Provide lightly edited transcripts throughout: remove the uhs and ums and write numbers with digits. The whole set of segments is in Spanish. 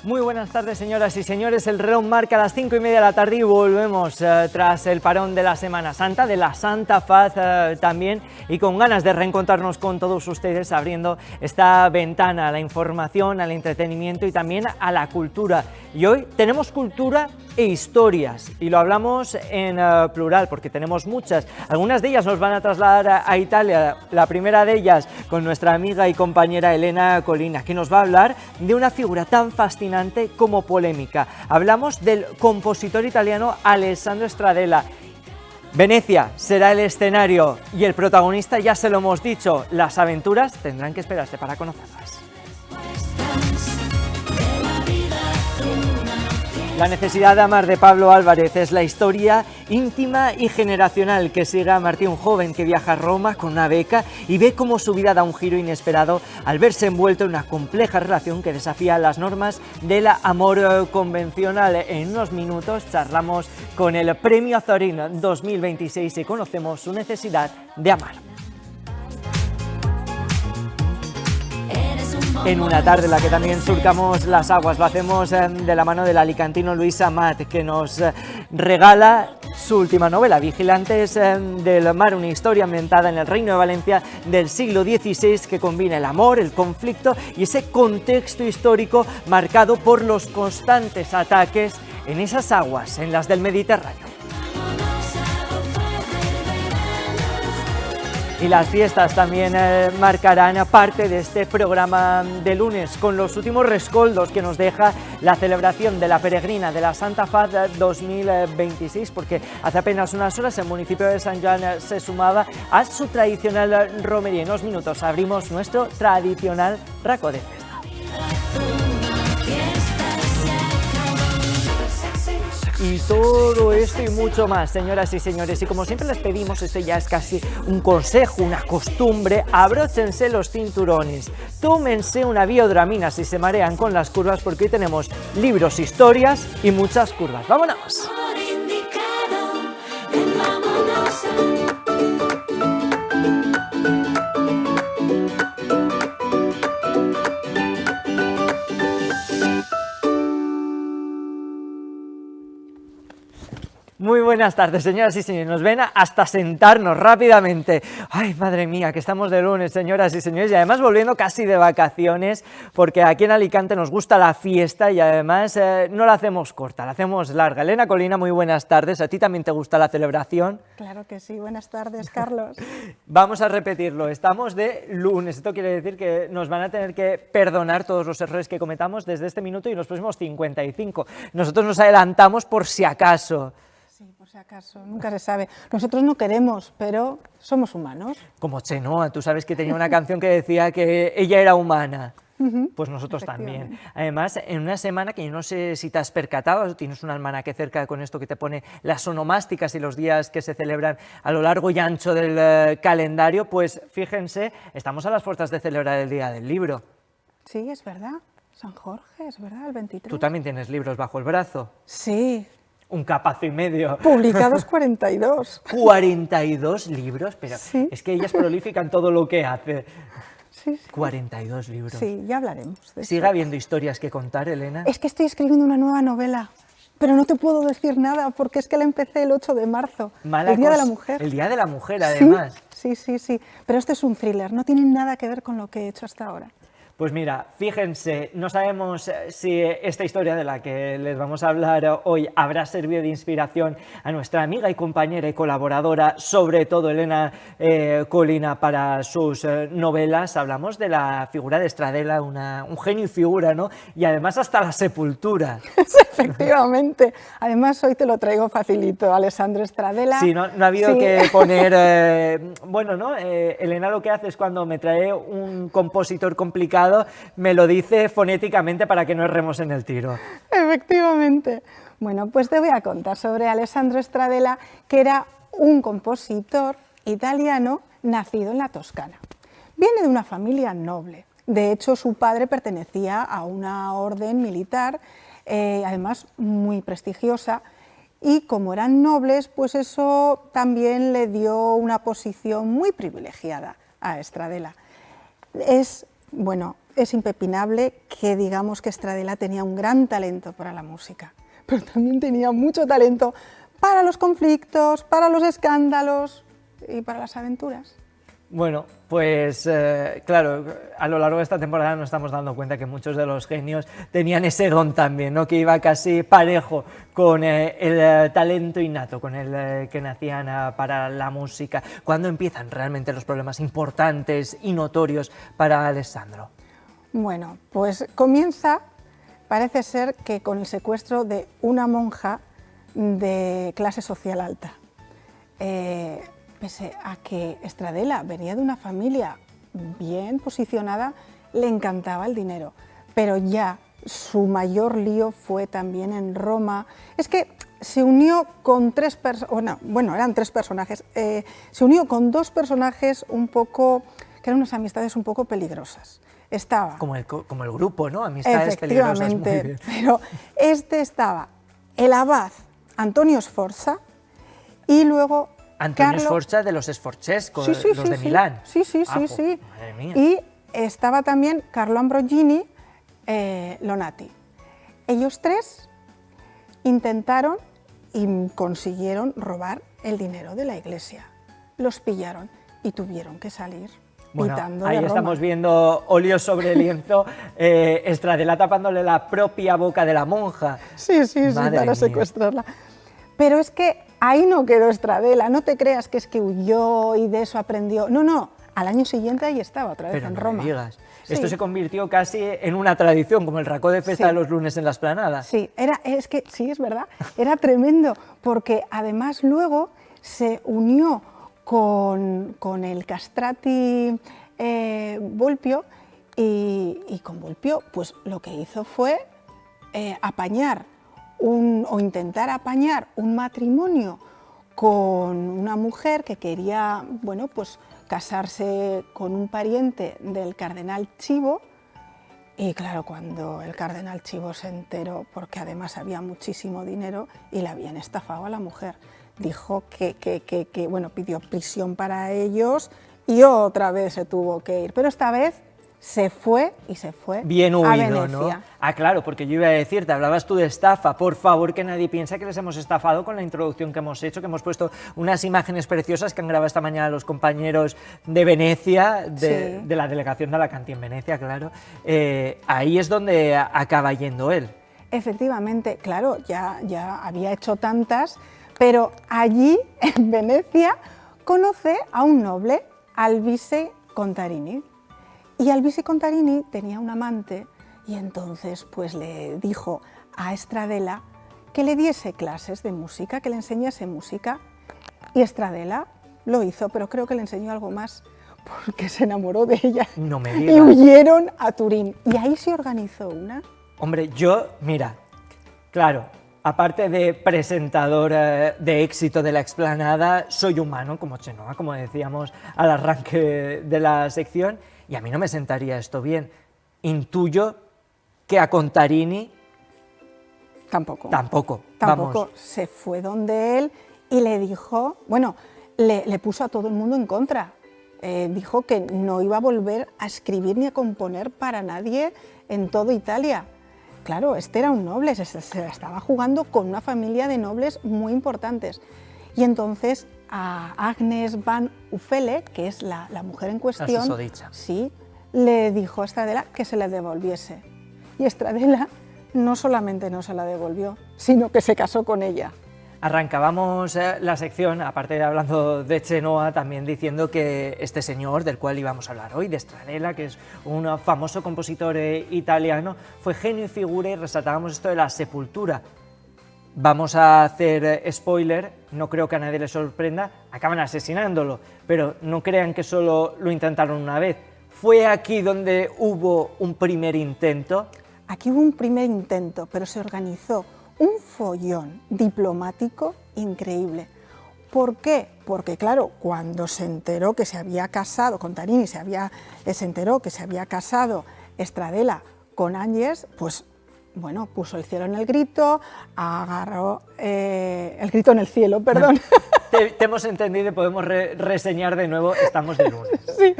Muy buenas tardes, señoras y señores. El reloj marca las 5:30 de la tarde y volvemos tras el parón de la Semana Santa, de la Santa Faz también, y con ganas de reencontrarnos con todos ustedes, abriendo esta ventana a la información, al entretenimiento y también a la cultura. Y hoy tenemos cultura e historias, y lo hablamos en plural porque tenemos muchas. Algunas de ellas nos van a trasladar a Italia, la primera de ellas con nuestra amiga y compañera Elena Colina, que nos va a hablar de una figura tan fascinante como polémica. Hablamos del compositor italiano Alessandro Stradella. Venecia será el escenario y el protagonista, ya se lo hemos dicho, las aventuras tendrán que esperarse para conocerlas. La necesidad de amar de Pablo Álvarez es la historia íntima y generacional que sigue a Martí, un joven que viaja a Roma con una beca y ve cómo su vida da un giro inesperado al verse envuelto en una compleja relación que desafía las normas del amor convencional. En unos minutos charlamos con el Premio Azorín 2026 y conocemos su necesidad de amar. En una tarde en la que también surcamos las aguas, lo hacemos de la mano del alicantino Luis Amat, que nos regala su última novela, Vigilantes del Mar, una historia ambientada en el Reino de Valencia del siglo XVI que combina el amor, el conflicto y ese contexto histórico marcado por los constantes ataques en esas aguas, en las del Mediterráneo. Y las fiestas también marcarán parte de este programa de lunes, con los últimos rescoldos que nos deja la celebración de la peregrina de la Santa Faz 2026, porque hace apenas unas horas el municipio de Sant Joan se sumaba a su tradicional romería. En unos minutos abrimos nuestro tradicional racó de festa. Y todo esto y mucho más, señoras y señores, y como siempre les pedimos, esto ya es casi un consejo, una costumbre: abróchense los cinturones, tómense una biodramina si se marean con las curvas, porque hoy tenemos libros, historias y muchas curvas. ¡Vámonos! Muy buenas tardes, señoras y señores. Nos ven hasta sentarnos rápidamente. Ay, madre mía, que estamos de lunes, señoras y señores, y además volviendo casi de vacaciones, porque aquí en Alicante nos gusta la fiesta y además no la hacemos corta, la hacemos larga. Elena Colina, muy buenas tardes. ¿A ti también te gusta la celebración? Claro que sí. Buenas tardes, Carlos. Vamos a repetirlo. Estamos de lunes. Esto quiere decir que nos van a tener que perdonar todos los errores que cometamos desde este minuto y los próximos 55. Nosotros nos adelantamos por si acaso. Sí, por si acaso, nunca se sabe. Nosotros no queremos, pero somos humanos. Como Chenoa, tú sabes que tenía una canción que decía que ella era humana. Pues nosotros también. Además, en una semana que yo no sé si te has percatado, tienes un almanaque cerca con esto que te pone las onomásticas y los días que se celebran a lo largo y ancho del calendario, pues fíjense, estamos a las puertas de celebrar el Día del Libro. Sí, es verdad. San Jorge, es verdad, el 23. ¿Tú también tienes libros bajo el brazo? Sí. Un capazo y medio. Publicados 42. 42 libros, pero sí. Es que ella es prolífica en todo lo que hace. Sí, sí. 42 libros. Sí, ya hablaremos de eso. ¿Sigue habiendo historias que contar, Elena? Es que estoy escribiendo una nueva novela, pero no te puedo decir nada porque es que la empecé el 8 de marzo, el Día de la Mujer. El Día de la Mujer, además. Sí, pero este es un thriller, no tiene nada que ver con lo que he hecho hasta ahora. Pues mira, fíjense, no sabemos si esta historia de la que les vamos a hablar hoy habrá servido de inspiración a nuestra amiga y compañera y colaboradora, sobre todo Elena Colina, para sus novelas. Hablamos de la figura de Stradella, un genio y figura, ¿no? Y además hasta la sepultura. Efectivamente. Además hoy te lo traigo facilito, Alessandro Stradella. Sí, no ha habido que poner... bueno, ¿no? Elena lo que hace es cuando me trae un compositor complicado, me lo dice fonéticamente para que no erremos en el tiro. Efectivamente. Bueno, pues te voy a contar sobre Alessandro Stradella, que era un compositor italiano nacido en la Toscana. Viene de una familia noble. De hecho, su padre pertenecía a una orden militar, además muy prestigiosa, y como eran nobles, pues eso también le dio una posición muy privilegiada a Stradella. Es, bueno, es impepinable que digamos que Stradella tenía un gran talento para la música, pero también tenía mucho talento para los conflictos, para los escándalos y para las aventuras. Bueno, pues claro, a lo largo de esta temporada nos estamos dando cuenta que muchos de los genios tenían ese don también, ¿no? Que iba casi parejo con el talento innato, con el que nacían para la música. ¿Cuándo empiezan realmente los problemas importantes y notorios para Alessandro? Bueno, pues comienza, parece ser que con el secuestro de una monja de clase social alta. Pese a que Stradella venía de una familia bien posicionada, le encantaba el dinero, pero ya su mayor lío fue también en Roma. Es que se unió con eran tres personajes, se unió con dos personajes un poco, que eran unas amistades un poco peligrosas. Estaba... Como el grupo, ¿no? Amistades peligrosas, muy bien. Pero estaba el abad Antonio Sforza y luego... Antonio Sforza de los Sforzesco, los de Milán. Sí. Madre mía. Y estaba también Carlo Ambrogini Lonati. Ellos tres intentaron y consiguieron robar el dinero de la iglesia. Los pillaron y tuvieron que salir. Bueno, pitando ahí de Roma. estamos viendo óleo sobre lienzo, Stradella tapándole la propia boca de la monja. Sí, Madre para mía. secuestrarla. Pero es que ahí no quedó Stradella, no te creas que es que huyó y de eso aprendió. No, al año siguiente ahí estaba otra vez Pero en no Roma. me digas. Sí. Esto se convirtió casi en una tradición, como el racó de fiesta Sí. de los lunes en la Explanada. Sí, es verdad, era tremendo, porque además luego se unió con el castrati Volpio y con Volpio pues lo que hizo fue intentar apañar un matrimonio con una mujer que quería, bueno, pues casarse con un pariente del cardenal Chivo. Y claro, cuando el cardenal Chivo se enteró, porque además había muchísimo dinero y le habían estafado a la mujer, dijo que bueno, pidió prisión para ellos y otra vez se tuvo que ir, pero esta vez se fue Bien a huido, Venecia. ¿no? Ah, claro, porque yo iba a decir, te hablabas tú de estafa, por favor, que nadie piense que les hemos estafado con la introducción que hemos hecho, que hemos puesto unas imágenes preciosas que han grabado esta mañana los compañeros de Venecia, de la delegación de Alacantí en Venecia, claro. Ahí es donde acaba yendo él. Efectivamente, claro, ya había hecho tantas, pero allí, en Venecia, conoce a un noble, Albise Contarini. Y Albise Contarini tenía un amante y entonces pues le dijo a Stradella que le diese clases de música, que le enseñase música. Y Stradella lo hizo, pero creo que le enseñó algo más porque se enamoró de ella. No me Y digas. huyeron a Turín. Y ahí se organizó una. Hombre, yo, mira, claro, aparte de presentador de éxito de la Explanada, soy humano como Chenoa, como decíamos al arranque de la sección, y a mí no me sentaría esto bien. Intuyo que a Contarini Tampoco. tampoco. Tampoco. Vamos. Se fue donde él y le dijo, bueno, le puso a todo el mundo en contra. Dijo que no iba a volver a escribir ni a componer para nadie en toda Italia. Claro, este era un noble, se la estaba jugando con una familia de nobles muy importantes. Y entonces a Agnes van Ufele, que es la mujer en cuestión, susodicha. sí, le dijo a Stradella que se le devolviese. Y Stradella no solamente no se la devolvió, sino que se casó con ella. Arrancábamos la sección, aparte de hablando de Chenoa, también diciendo que este señor, del cual íbamos a hablar hoy, de Stradella, que es un famoso compositor italiano, fue genio y figura, y resaltábamos esto de la sepultura. Vamos a hacer spoiler, no creo que a nadie le sorprenda, acaban asesinándolo, pero no crean que solo lo intentaron una vez. Fue aquí donde hubo un primer intento. Aquí hubo un primer intento, pero se organizó un follón diplomático increíble. ¿Por qué? Porque claro, cuando se enteró que se había casado, Contarini se enteró que se había casado Stradella con Agnes, pues bueno, puso el cielo en el grito, agarró el grito en el cielo, perdón. Te hemos entendido y podemos reseñar de nuevo, estamos de lunes. Sí.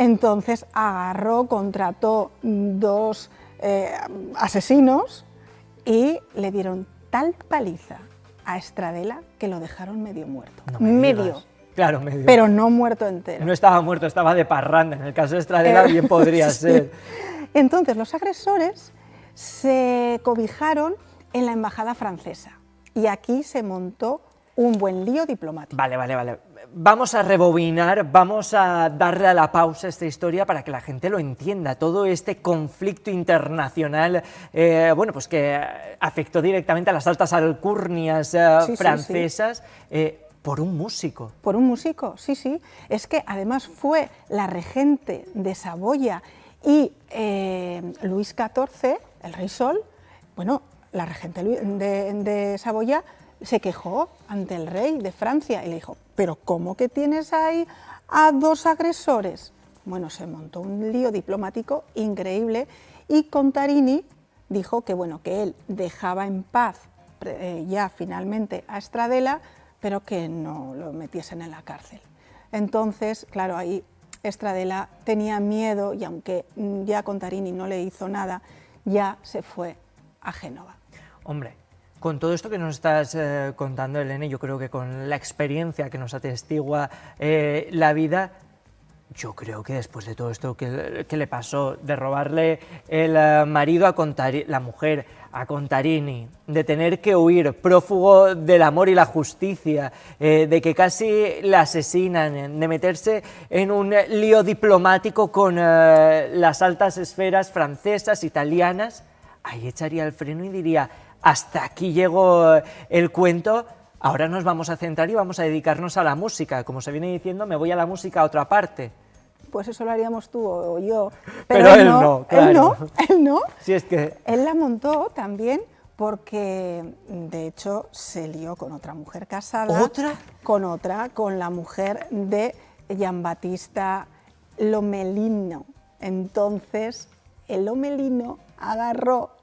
Entonces agarró, contrató 2 asesinos y le dieron tal paliza a Stradella que lo dejaron medio muerto. No me medio. digas. Claro, medio. Pero no muerto entero. No estaba muerto, estaba de parranda. En el caso de Stradella bien podría Sí. ser. Entonces los agresores se cobijaron en la embajada francesa y aquí se montó un buen lío diplomático. Vale. Vamos a rebobinar, vamos a darle a la pausa a esta historia para que la gente lo entienda. Todo este conflicto internacional, bueno, pues que afectó directamente a las altas alcurnias francesas. Por un músico. Por un músico, sí. Es que además fue la regente de Saboya y Luis XIV, el rey Sol, bueno, la regente de Saboya se quejó ante el rey de Francia y le dijo, ¿pero cómo que tienes ahí a 2 agresores? Bueno, se montó un lío diplomático increíble y Contarini dijo que, bueno, que él dejaba en paz ya finalmente a Stradella, pero que no lo metiesen en la cárcel. Entonces, claro, ahí Stradella tenía miedo y aunque ya Contarini no le hizo nada, ya se fue a Génova. Hombre, con todo esto que nos estás contando, Helene, yo creo que con la experiencia que nos atestigua la vida, yo creo que después de todo esto que le pasó, de robarle el marido a Contarini, la mujer a Contarini, de tener que huir, prófugo del amor y la justicia, de que casi la asesinan, de meterse en un lío diplomático con las altas esferas francesas, italianas, ahí echaría el freno y diría, hasta aquí llegó el cuento, ahora nos vamos a centrar y vamos a dedicarnos a la música. Como se viene diciendo, me voy a la música a otra parte. Pues eso lo haríamos tú o yo. Pero él no, claro. Él no. Si es que... Él la montó también porque, de hecho, se lió con otra mujer casada. ¿Otra? Con la mujer de Giambattista Lomellino. Entonces, el Lomellino agarró,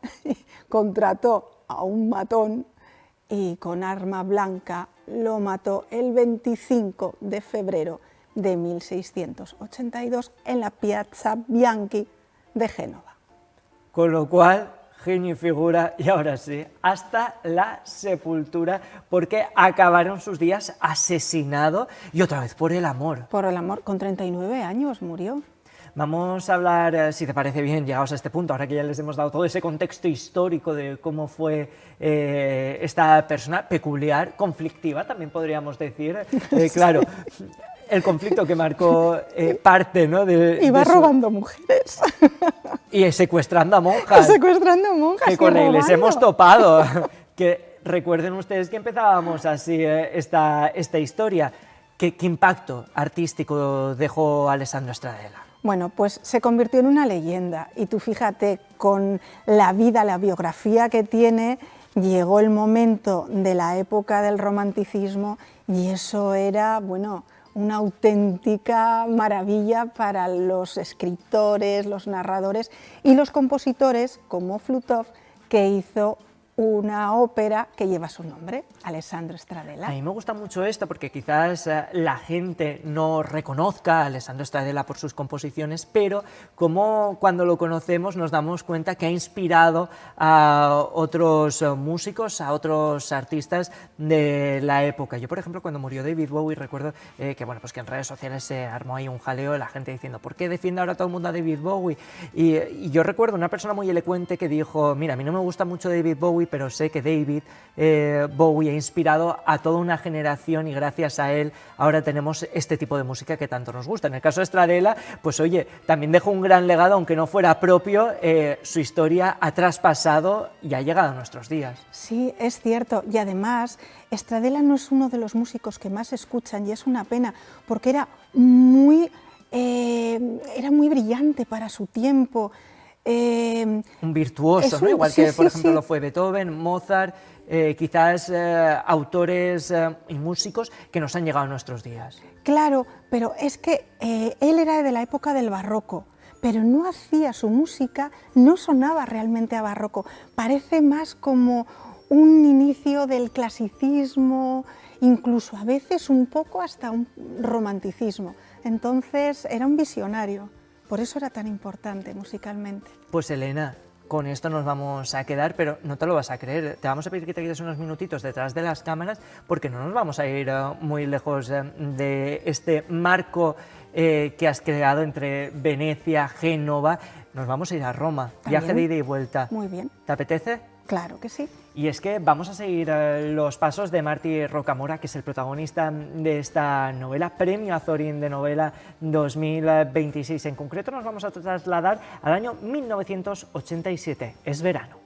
contrató a un matón y con arma blanca lo mató el 25 de febrero de 1682 en la Piazza Bianchi de Génova. Con lo cual, genio y figura, y ahora sí, hasta la sepultura, porque acabaron sus días asesinado y otra vez por el amor. Por el amor, con 39 años murió. Vamos a hablar, si te parece bien, llegados a este punto, ahora que ya les hemos dado todo ese contexto histórico de cómo fue esta persona peculiar, conflictiva, también podríamos decir, claro, el conflicto que marcó parte, ¿no? Iba robando mujeres. Y secuestrando a monjas. Secuestrando monjas. Que con la iglesia hemos topado. Que recuerden ustedes que empezábamos así esta historia. ¿Qué impacto artístico dejó Alessandro Stradella? Bueno, pues se convirtió en una leyenda y tú fíjate, con la vida, la biografía que tiene, llegó el momento de la época del romanticismo y eso era, bueno, una auténtica maravilla para los escritores, los narradores y los compositores como Flutov, que hizo una ópera que lleva su nombre, Alessandro Stradella. A mí me gusta mucho esto porque quizás la gente no reconozca a Alessandro Stradella por sus composiciones, pero como cuando lo conocemos nos damos cuenta que ha inspirado a otros músicos, a otros artistas de la época. Yo, por ejemplo, cuando murió David Bowie, recuerdo que, bueno, pues que en redes sociales se armó ahí un jaleo, la gente diciendo, ¿por qué defiende ahora todo el mundo a David Bowie? Y yo recuerdo una persona muy elocuente que dijo, mira, a mí no me gusta mucho David Bowie, pero sé que David Bowie ha inspirado a toda una generación y gracias a él ahora tenemos este tipo de música que tanto nos gusta. En el caso de Stradella, pues oye, también dejó un gran legado, aunque no fuera propio, su historia ha traspasado y ha llegado a nuestros días. Sí, es cierto, y además Stradella no es uno de los músicos que más escuchan y es una pena, porque era muy brillante para su tiempo. Un virtuoso, ¿no? Igual que, por ejemplo, lo fue Beethoven, Mozart, quizás autores y músicos que nos han llegado a nuestros días. Claro, pero es que él era de la época del barroco, pero no hacía su música, no sonaba realmente a barroco, parece más como un inicio del clasicismo, incluso a veces un poco hasta un romanticismo. Entonces era un visionario, por eso era tan importante musicalmente. Pues Elena, con esto nos vamos a quedar, pero no te lo vas a creer. Te vamos a pedir que te quedes unos minutitos detrás de las cámaras porque no nos vamos a ir muy lejos de este marco que has creado entre Venecia, Génova. Nos vamos a ir a Roma, ¿También? Viaje de ida y vuelta. Muy bien. ¿Te apetece? Claro que sí. Y es que vamos a seguir los pasos de Martí Rocamora, que es el protagonista de esta novela, Premio Azorín de Novela 2026. En concreto nos vamos a trasladar al año 1987, es verano.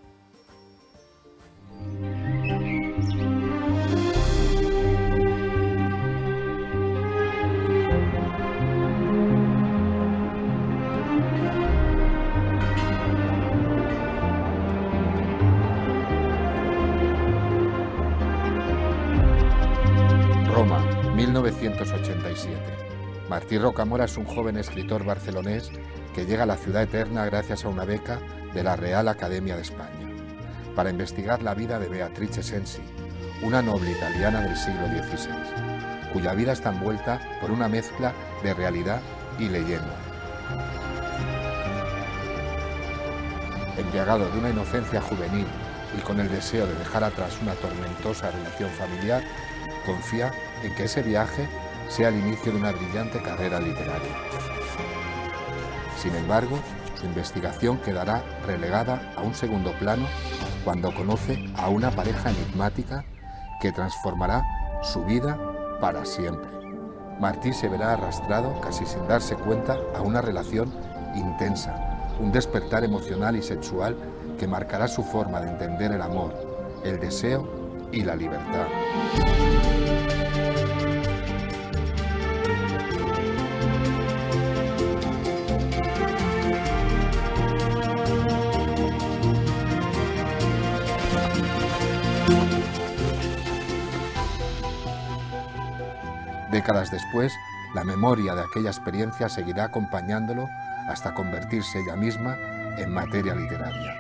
Roma, 1987. Martí Rocamora es un joven escritor barcelonés que llega a la ciudad eterna gracias a una beca de la Real Academia de España para investigar la vida de Beatrice Cenci, una noble italiana del siglo XVI, cuya vida está envuelta por una mezcla de realidad y leyenda. Embriagado de una inocencia juvenil y con el deseo de dejar atrás una tormentosa relación familiar, confía en que ese viaje sea el inicio de una brillante carrera literaria. Sin embargo, su investigación quedará relegada a un segundo plano cuando conoce a una pareja enigmática que transformará su vida para siempre. Martí se verá arrastrado, casi sin darse cuenta, a una relación intensa, un despertar emocional y sexual que marcará su forma de entender el amor, el deseo y la libertad. Décadas después, la memoria de aquella experiencia seguirá acompañándolo hasta convertirse ella misma en materia literaria.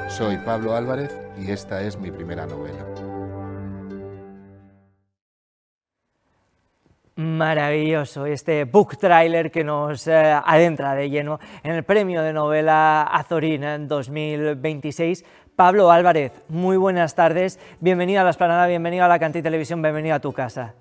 Soy Pablo Álvarez y esta es mi primera novela. Maravilloso este book trailer que nos adentra de lleno en el Premio de Novela Azorín en 2026. Pablo Álvarez, muy buenas tardes, bienvenido a La Esplanada, bienvenido a la Cantí Televisión, bienvenido a tu casa.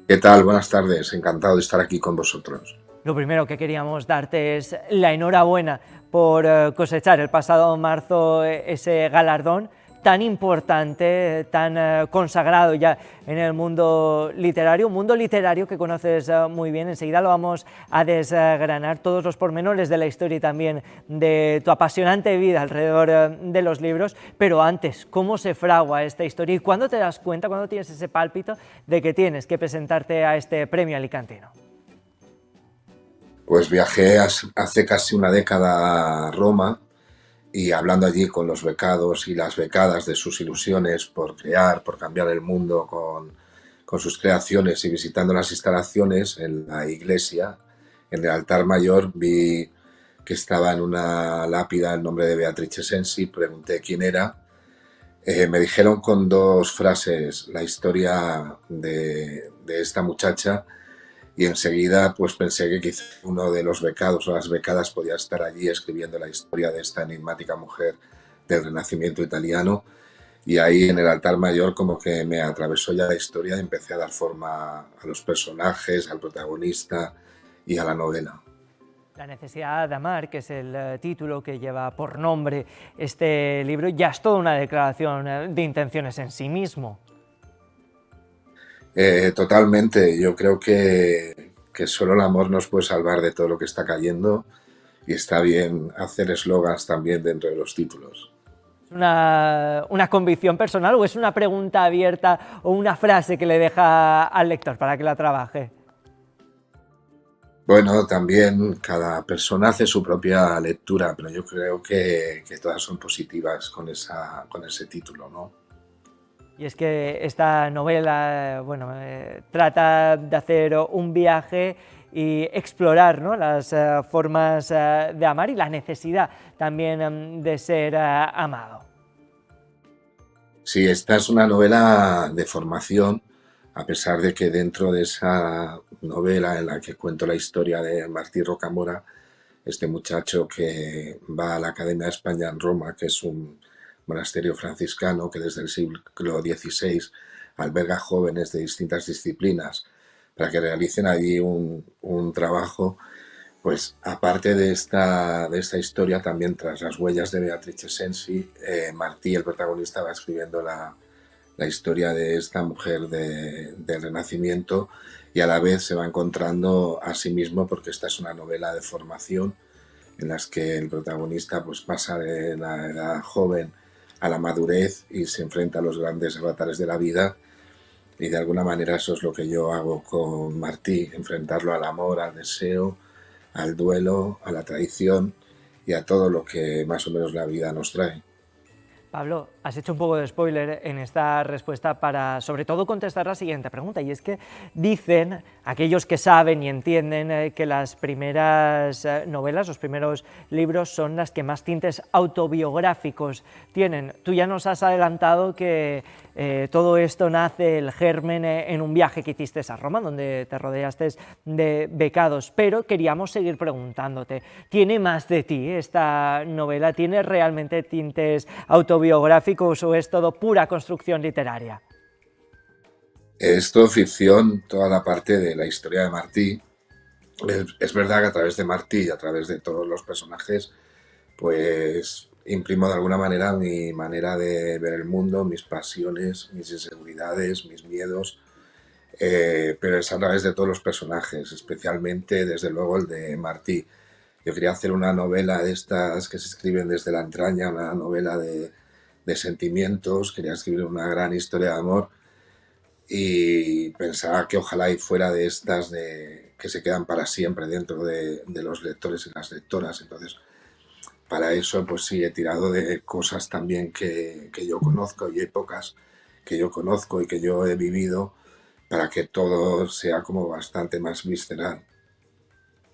¿Qué tal? Buenas tardes, encantado de estar aquí con vosotros. Lo primero que queríamos darte es la enhorabuena por cosechar el pasado marzo ese galardón tan importante, tan consagrado ya en el mundo literario que conoces muy bien. Enseguida lo vamos a desgranar, todos los pormenores de la historia y también de tu apasionante vida alrededor de los libros, pero antes, ¿cómo se fragua esta historia y cuándo te das cuenta, cuándo tienes ese pálpito de que tienes que presentarte a este premio alicantino? Pues viajé hace casi una década a Roma y hablando allí con los becados y las becadas de sus ilusiones por crear, por cambiar el mundo con sus creaciones y visitando las instalaciones en la iglesia, en el altar mayor, vi que estaba en una lápida el nombre de Beatrice Cenci, pregunté quién era. Me dijeron con dos frases la historia de esta muchacha y enseguida pues pensé que quizá uno de los becados o las becadas podía estar allí escribiendo la historia de esta enigmática mujer del Renacimiento italiano, y ahí en el altar mayor como que me atravesó ya la historia y empecé a dar forma a los personajes, al protagonista y a la novela. La necesidad de amar, que es el título que lleva por nombre este libro, ya es toda una declaración de intenciones en sí mismo. Totalmente, yo creo que solo el amor nos puede salvar de todo lo que está cayendo y está bien hacer eslogans también dentro de los títulos. ¿Es una convicción personal o es una pregunta abierta o una frase que le deja al lector para que la trabaje? Bueno, también cada persona hace su propia lectura, pero yo creo que todas son positivas con ese título, ¿no? Y es que esta novela, bueno, trata de hacer un viaje y explorar, ¿no?, las formas de amar y la necesidad también de ser amado. Sí, esta es una novela de formación, a pesar de que dentro de esa novela en la que cuento la historia de Martí Rocamora, este muchacho que va a la Academia de España en Roma, que es un monasterio franciscano que desde el siglo XVI alberga jóvenes de distintas disciplinas para que realicen allí un trabajo. Pues aparte de esta historia, también tras las huellas de Beatrice Sensi, Martí, el protagonista, va escribiendo la historia de esta mujer del Renacimiento, y a la vez se va encontrando a sí mismo, porque esta es una novela de formación en las que el protagonista pues pasa de la edad joven a la madurez y se enfrenta a los grandes avatares de la vida, y de alguna manera eso es lo que yo hago con Martí, enfrentarlo al amor, al deseo, al duelo, a la traición y a todo lo que más o menos la vida nos trae. Pablo, has hecho un poco de spoiler en esta respuesta para, sobre todo, contestar la siguiente pregunta, y es que dicen aquellos que saben y entienden que las primeras novelas, los primeros libros, son las que más tintes autobiográficos tienen. Tú ya nos has adelantado que todo esto nace, el germen, en un viaje que hiciste a Roma, donde te rodeaste de becados, pero queríamos seguir preguntándote, ¿tiene más de ti esta novela? ¿Tiene realmente tintes autobiográficos o es todo pura construcción literaria? Es todo ficción, toda la parte de la historia de Martí. Es verdad que a través de Martí y a través de todos los personajes, pues imprimo de alguna manera mi manera de ver el mundo, mis pasiones, mis inseguridades, mis miedos, pero es a través de todos los personajes, especialmente desde luego el de Martí. Yo quería hacer una novela de estas que se escriben desde la entraña, una novela de sentimientos, quería escribir una gran historia de amor, y pensaba que ojalá y fuera de estas que se quedan para siempre dentro de los lectores y las lectoras. Entonces, para eso, pues sí, he tirado de cosas también que yo conozco y épocas que yo conozco y que yo he vivido, para que todo sea como bastante más visceral.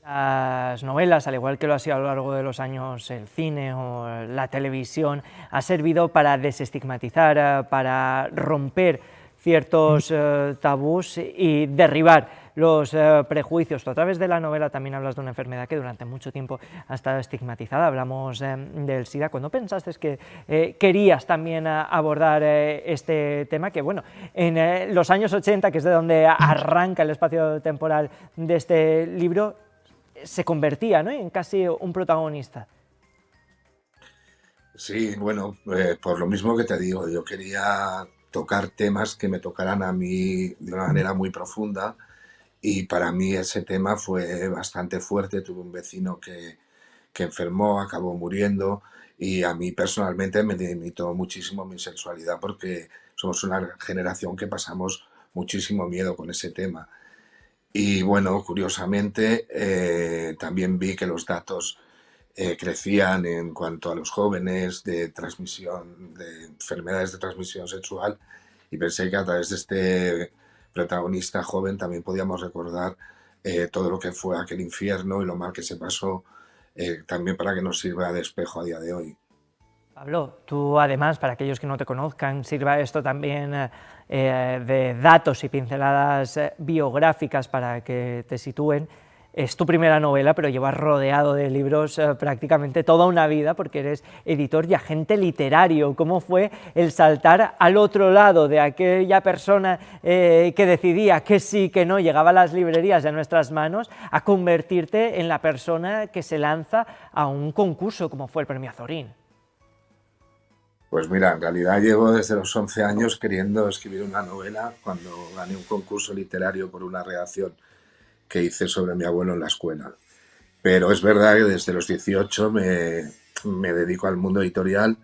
Las novelas, al igual que lo ha sido a lo largo de los años el cine o la televisión, ha servido para desestigmatizar, para romper ciertos tabús y derribar los prejuicios. Tú, a través de la novela, también hablas de una enfermedad que durante mucho tiempo ha estado estigmatizada. Hablamos del SIDA. ¿Cuándo pensaste que querías también abordar este tema? Que bueno, en los años 80, que es de donde arranca el espacio temporal de este libro, se convertía, ¿no?, en casi un protagonista. Sí, bueno, por lo mismo que te digo, yo quería tocar temas que me tocaran a mí de una manera muy profunda, y para mí ese tema fue bastante fuerte. Tuve un vecino que enfermó, acabó muriendo, y a mí personalmente me limitó muchísimo mi sexualidad, porque somos una generación que pasamos muchísimo miedo con ese tema. Y bueno, curiosamente, también vi que los datos crecían en cuanto a los jóvenes de transmisión, de enfermedades de transmisión sexual, y pensé que a través de este protagonista joven también podíamos recordar todo lo que fue aquel infierno y lo mal que se pasó, también para que nos sirva de espejo a día de hoy. Pablo, tú además, para aquellos que no te conozcan, sirva esto también de datos y pinceladas biográficas para que te sitúen. Es tu primera novela, pero llevas rodeado de libros prácticamente toda una vida, porque eres editor y agente literario. ¿Cómo fue el saltar al otro lado de aquella persona que decidía que sí, que no, llegaba a las librerías de nuestras manos, a convertirte en la persona que se lanza a un concurso como fue el Premio Azorín? Pues mira, en realidad llevo desde los 11 años queriendo escribir una novela, cuando gané un concurso literario por una redacción que hice sobre mi abuelo en la escuela. Pero es verdad que desde los 18 me dedico al mundo editorial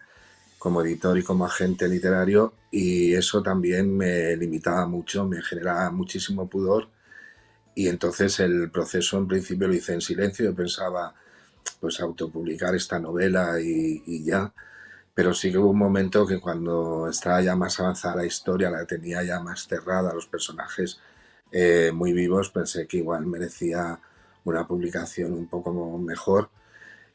como editor y como agente literario, y eso también me limitaba mucho, me generaba muchísimo pudor, y entonces el proceso en principio lo hice en silencio. Yo pensaba pues autopublicar esta novela y ya. Pero sí que hubo un momento que, cuando estaba ya más avanzada la historia, la tenía ya más cerrada, los personajes muy vivos, pensé que igual merecía una publicación un poco mejor,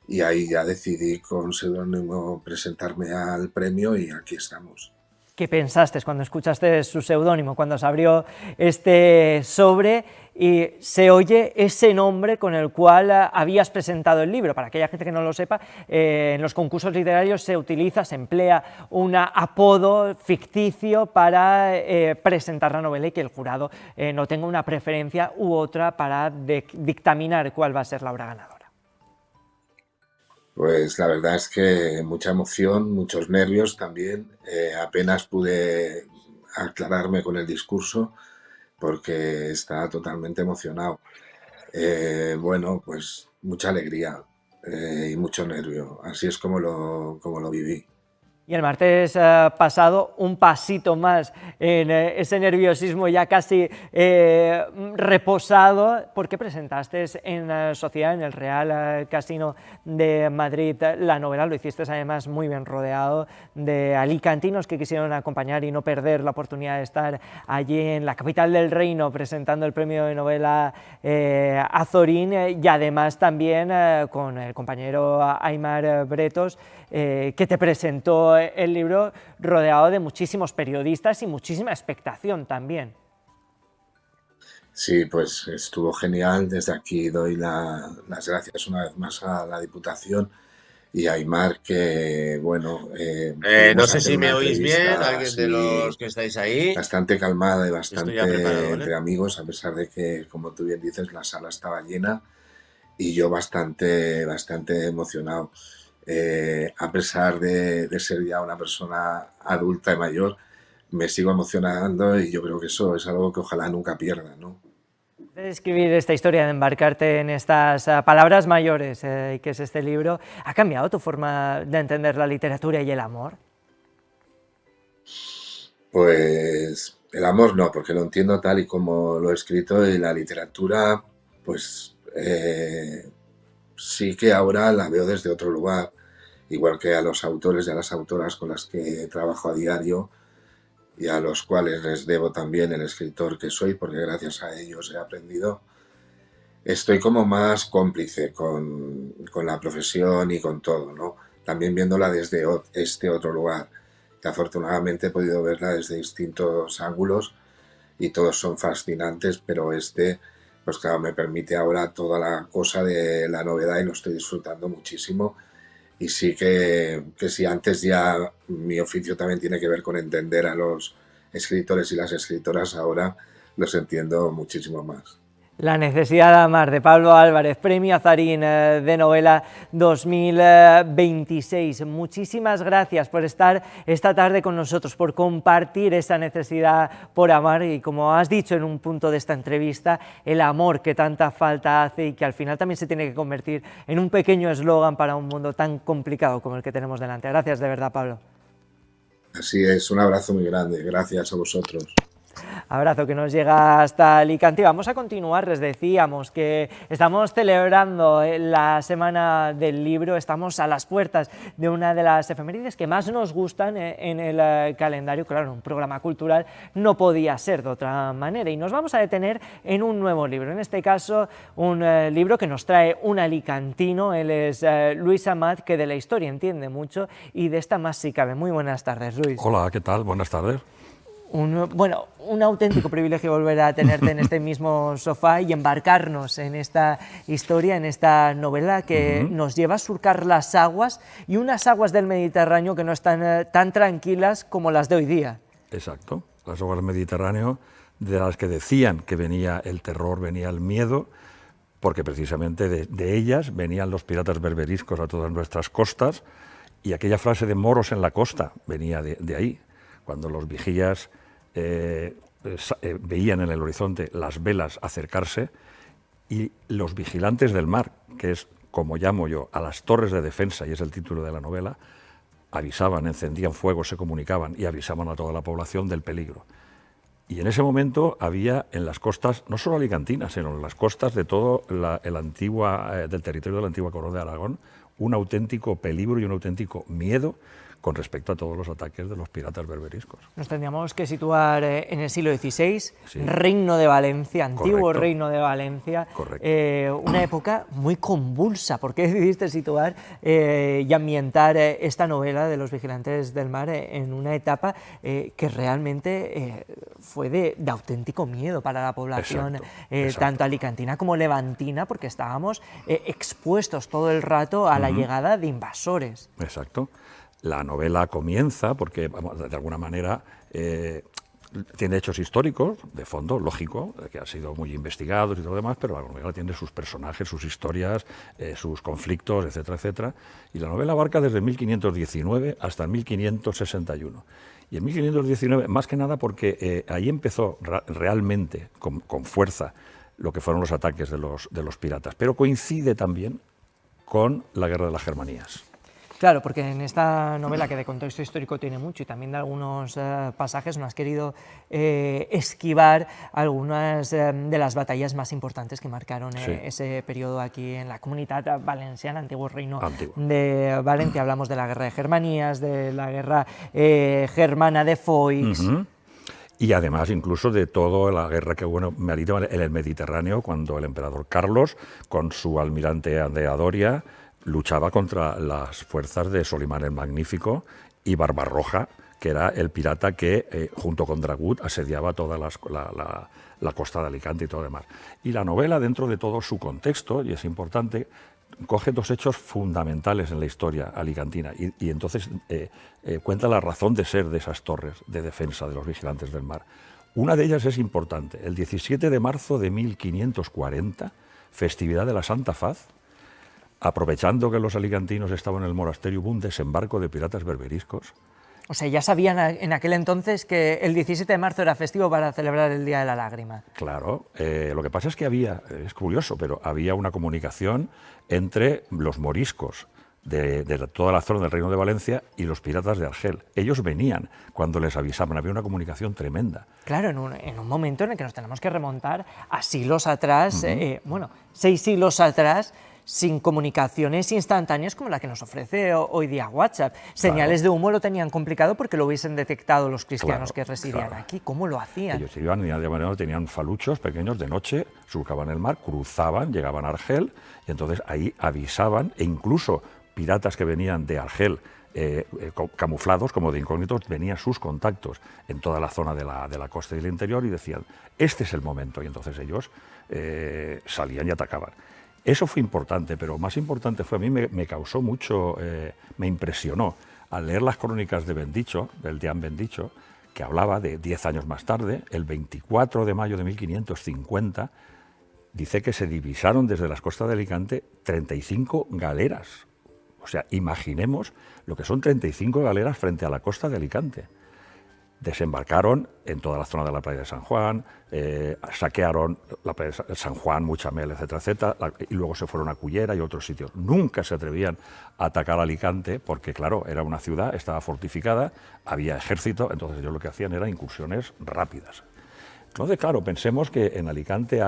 y ahí ya decidí con seudónimo presentarme al premio, y aquí estamos. ¿Qué pensaste cuando escuchaste su seudónimo, cuando se abrió este sobre y se oye ese nombre con el cual habías presentado el libro? Para aquella gente que no lo sepa, en los concursos literarios se utiliza, se emplea un apodo ficticio para presentar la novela y que el jurado no tenga una preferencia u otra para dictaminar cuál va a ser la obra ganadora. Pues la verdad es que mucha emoción, muchos nervios también. Apenas pude aclararme con el discurso porque estaba totalmente emocionado. Bueno, pues mucha alegría y mucho nervio. Así es como lo viví. Y el martes pasado, un pasito más en ese nerviosismo ya casi reposado, porque presentaste en Sociedad, en el Real Casino de Madrid, la novela. Lo hiciste además muy bien rodeado de alicantinos que quisieron acompañar y no perder la oportunidad de estar allí en la capital del reino presentando el premio de novela Azorín, y además también con el compañero Aimar Bretos, que te presentó el libro rodeado de muchísimos periodistas y muchísima expectación también. Sí, pues estuvo genial. Desde aquí doy las gracias una vez más a la Diputación y a Aimar, que bueno, no sé si me oís bien, alguien de los que estáis ahí. Bastante calmada y bastante preparado, ¿vale? Entre amigos, a pesar de que, como tú bien dices, la sala estaba llena y yo bastante emocionado. A pesar de ser ya una persona adulta y mayor, me sigo emocionando y yo creo que eso es algo que ojalá nunca pierda, ¿no? De escribir esta historia, de embarcarte en estas palabras mayores, que es este libro, ¿ha cambiado tu forma de entender la literatura y el amor? Pues el amor no, porque lo entiendo tal y como lo he escrito, y la literatura, pues sí que ahora la veo desde otro lugar, igual que a los autores y a las autoras con las que trabajo a diario y a los cuales les debo también el escritor que soy, porque gracias a ellos he aprendido. Estoy como más cómplice con la profesión y con todo, ¿no? También viéndola desde este otro lugar, que afortunadamente he podido verla desde distintos ángulos y todos son fascinantes, pero pues claro, me permite ahora toda la cosa de la novedad y lo estoy disfrutando muchísimo. Y sí que si antes ya mi oficio también tiene que ver con entender a los escritores y las escritoras, ahora los entiendo muchísimo más. La necesidad de amar, de Pablo Álvarez, Premio Azorín de novela 2026. Muchísimas gracias por estar esta tarde con nosotros, por compartir esa necesidad por amar y, como has dicho en un punto de esta entrevista, el amor que tanta falta hace y que al final también se tiene que convertir en un pequeño eslogan para un mundo tan complicado como el que tenemos delante. Gracias de verdad, Pablo. Así es, un abrazo muy grande, gracias a vosotros. Abrazo que nos llega hasta Alicante. Vamos a continuar, les decíamos que estamos celebrando la Semana del Libro, estamos a las puertas de una de las efemérides que más nos gustan en el calendario. Claro, un programa cultural no podía ser de otra manera y nos vamos a detener en un nuevo libro, en este caso un libro que nos trae un alicantino. Él es Luis Amat, que de la historia entiende mucho y de esta más si cabe. Muy buenas tardes, Luis. Hola, ¿qué tal? Buenas tardes. Un auténtico privilegio volver a tenerte en este mismo sofá y embarcarnos en esta historia, en esta novela que nos lleva a surcar las aguas, y unas aguas del Mediterráneo que no están tan tranquilas como las de hoy día. Exacto, las aguas del Mediterráneo, de las que decían que venía el terror, venía el miedo, porque precisamente de ellas venían los piratas berberiscos a todas nuestras costas, y aquella frase de moros en la costa venía de ahí. Cuando los vigías veían en el horizonte las velas acercarse y los vigilantes del mar, que es como llamo yo a las torres de defensa, y es el título de la novela, avisaban, encendían fuego, se comunicaban y avisaban a toda la población del peligro. Y en ese momento había en las costas, no solo alicantinas, sino en las costas de todo del territorio de la antigua Corona de Aragón, un auténtico peligro y un auténtico miedo con respecto a todos los ataques de los piratas berberiscos. Nos tendríamos que situar en el siglo XVI, Sí. Reino de Valencia, antiguo Correcto. Reino de Valencia, Correcto. una época muy convulsa. ¿Por qué decidiste situar y ambientar esta novela de los vigilantes del mar en una etapa que realmente fue de auténtico miedo para la población, Exacto. tanto alicantina como levantina, porque estábamos expuestos todo el rato a la llegada de invasores? Exacto. La novela comienza porque, vamos, de alguna manera, tiene hechos históricos, de fondo, lógico, que han sido muy investigados y todo lo demás, pero la novela tiene sus personajes, sus historias, sus conflictos, etcétera, etcétera. Y la novela abarca desde 1519 hasta 1561. Y en 1519, más que nada porque ahí empezó realmente con fuerza lo que fueron los ataques de los piratas, pero coincide también con la Guerra de las Germanías. Claro, porque en esta novela, que de contexto histórico tiene mucho y también de algunos pasajes, no has querido esquivar algunas de las batallas más importantes que marcaron ese periodo aquí en la Comunitat Valenciana, antiguo Reino de Valencia. Hablamos de la Guerra de Germanías, de la Guerra Germana de Foix. Y además incluso de toda la guerra que hubo en el Mediterráneo, cuando el emperador Carlos, con su almirante Andrea Doria, luchaba contra las fuerzas de Solimán el Magnífico y Barbarroja, que era el pirata que, junto con Dragut, asediaba toda la costa de Alicante y todo lo demás. Y la novela, dentro de todo su contexto, y es importante, coge dos hechos fundamentales en la historia alicantina y entonces cuenta la razón de ser de esas torres de defensa de los vigilantes del mar. Una de ellas es importante. El 17 de marzo de 1540, festividad de la Santa Faz, aprovechando que los alicantinos estaban en el monasterio, hubo un desembarco de piratas berberiscos. O sea, ya sabían en aquel entonces que el 17 de marzo era festivo para celebrar el Día de la Lágrima. Claro, lo que pasa es que es curioso, pero había una comunicación entre los moriscos de toda la zona del Reino de Valencia y los piratas de Argel. Ellos venían cuando les avisaban, había una comunicación tremenda. Claro, en un momento en el que nos tenemos que remontar a siglos atrás, 6 siglos atrás, sin comunicaciones instantáneas como la que nos ofrece hoy día WhatsApp. Señales de humo lo tenían complicado porque lo hubiesen detectado los cristianos que residían aquí. ¿Cómo lo hacían? Ellos iban, de manera, tenían faluchos pequeños de noche, surcaban el mar, cruzaban, llegaban a Argel y entonces ahí avisaban, e incluso piratas que venían de Argel, camuflados como de incógnitos, venían sus contactos en toda la zona de la costa y del interior y decían, este es el momento, y entonces ellos salían y atacaban. Eso fue importante, pero más importante fue, a mí me causó mucho, me impresionó, al leer las crónicas de Bendicho, del Deán Bendicho, que hablaba de 10 años más tarde, el 24 de mayo de 1550, dice que se divisaron desde las costas de Alicante 35 galeras. O sea, imaginemos lo que son 35 galeras frente a la costa de Alicante. Desembarcaron en toda la zona de la playa de San Juan, saquearon la playa de San Juan, Muchamel, etcétera, etcétera, y luego se fueron a Cullera y otros sitios. Nunca se atrevían a atacar Alicante porque, claro, era una ciudad, estaba fortificada, había ejército, entonces ellos lo que hacían eran incursiones rápidas. Entonces, claro, pensemos que en Alicante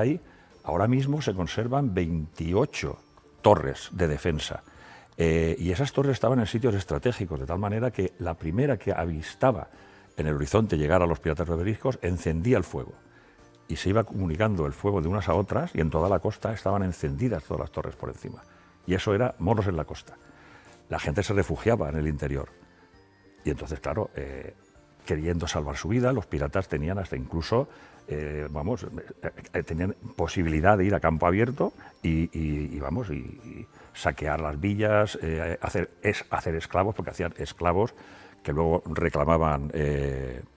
ahora mismo se conservan 28 torres de defensa. Y esas torres estaban en sitios estratégicos, de tal manera que la primera que avistaba en el horizonte llegar a los piratas berberiscos encendía el fuego. Y se iba comunicando el fuego de unas a otras y en toda la costa estaban encendidas todas las torres por encima. Y eso era moros en la costa. La gente se refugiaba en el interior. Y entonces, claro, queriendo salvar su vida, los piratas tenían hasta incluso, tenían posibilidad de ir a campo abierto y saquear las villas, hacer esclavos, porque hacían esclavos que luego reclamaban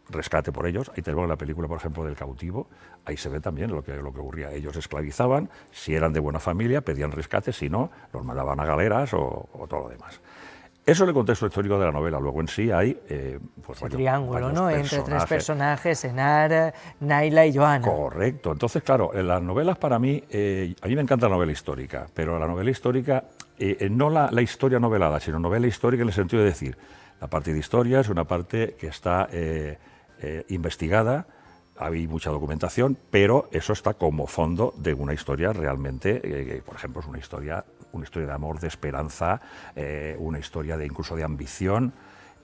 rescate por ellos. Ahí tenemos la película, por ejemplo, del cautivo, ahí se ve también lo que ocurría. Ellos esclavizaban, si eran de buena familia, pedían rescate, si no, los mandaban a galeras o todo lo demás. Eso es el contexto histórico de la novela. Luego en sí hay triángulo, ¿no? Entre tres personajes, Enar, Naila y Joana. Correcto. Entonces, claro, las novelas para mí, a mí me encanta la novela histórica, pero la novela histórica, no la historia novelada, sino novela histórica en el sentido de decir, la parte de historia es una parte que está investigada, hay mucha documentación, pero eso está como fondo de una historia realmente, por ejemplo, es una historia de amor, de esperanza, una historia incluso de ambición,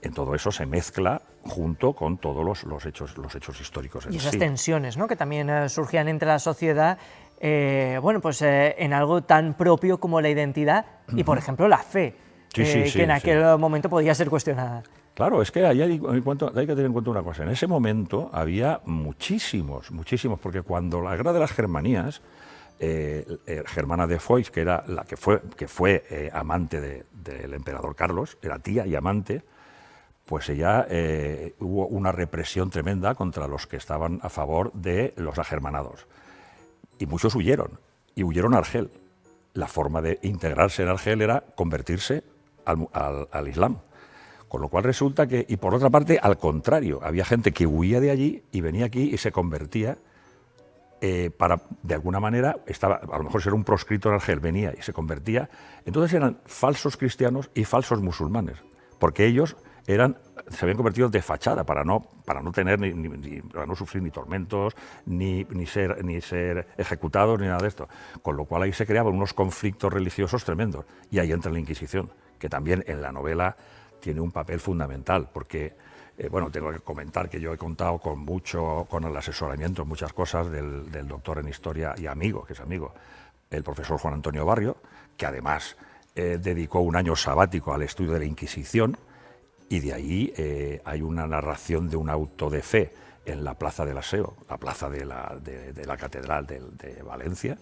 en todo eso se mezcla junto con todos los hechos históricos. Y esas tensiones, ¿no?, que también surgían entre la sociedad, en algo tan propio como la identidad y, por ejemplo, la fe, que en aquel momento podía ser cuestionada. Claro, es que hay que tener en cuenta una cosa. En ese momento había muchísimos, porque cuando la Guerra de las Germanías, Germana de Foix, que era la que fue amante del emperador Carlos, era tía y amante, pues ella hubo una represión tremenda contra los que estaban a favor de los agermanados. Y muchos huyeron, y huyeron a Argel. La forma de integrarse en Argel era convertirse al Islam. Con lo cual resulta que, y por otra parte, al contrario, había gente que huía de allí y venía aquí y se convertía para, de alguna manera, a lo mejor si era un proscrito en Argel, venía y se convertía. Entonces eran falsos cristianos y falsos musulmanes, porque ellos se habían convertido de fachada para no tener para no sufrir ni tormentos, ni ser ejecutados, ni nada de esto. Con lo cual ahí se creaban unos conflictos religiosos tremendos. Y ahí entra la Inquisición, que también en la novela tiene un papel fundamental, porque, tengo que comentar que yo he contado con el asesoramiento en muchas cosas del doctor en Historia y amigo, que es amigo, el profesor Juan Antonio Barrio, que además dedicó un año sabático al estudio de la Inquisición, y de ahí hay una narración de un auto de fe en la Plaza del Aseo, la plaza de la Catedral de Valencia,